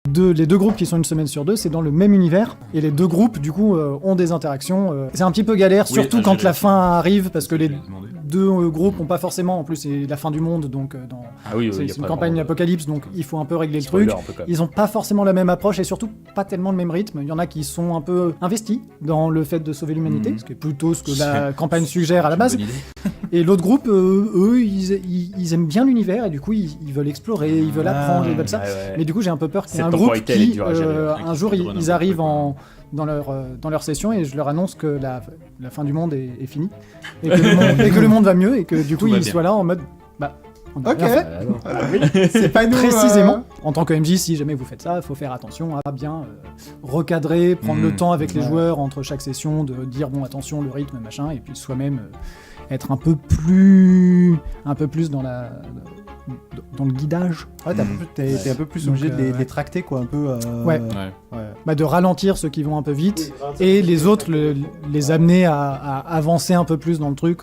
Les deux groupes qui sont une semaine sur deux, c'est dans le même univers, et les deux groupes, du coup, ont des interactions. C'est un petit peu galère, surtout quand la fin arrive, parce que les deux groupes n'ont pas forcément, en plus c'est la fin du monde, donc c'est une campagne apocalypse, donc il faut un peu régler le truc. Ils n'ont pas forcément la même approche, et surtout pas tellement le même rythme. Il y en a qui sont un peu investis dans le fait de sauver l'humanité, ce qui est plutôt ce que la campagne suggère à la base. Et l'autre groupe, eux, ils aiment bien l'univers, et du coup ils veulent explorer, ils veulent apprendre, ils veulent ça. Mais du coup j'ai un peu peur qu'il y ait un groupe qui, un jour, ils arrivent dans leur session et je leur annonce que la fin du monde est finie et que le monde va mieux et que du coup ils soient là en mode on a rien fait. C'est pas nous. Précisément. En tant que MJ, si jamais vous faites ça, il faut faire attention à bien recadrer, prendre le temps avec les joueurs entre chaque session, de dire bon attention le rythme machin, et puis soi-même être un peu plus dans le guidage. Ouais, t'es un peu plus obligé de les tracter, quoi, un peu. De ralentir ceux qui vont un peu vite et les autres les amener à avancer un peu plus dans le truc.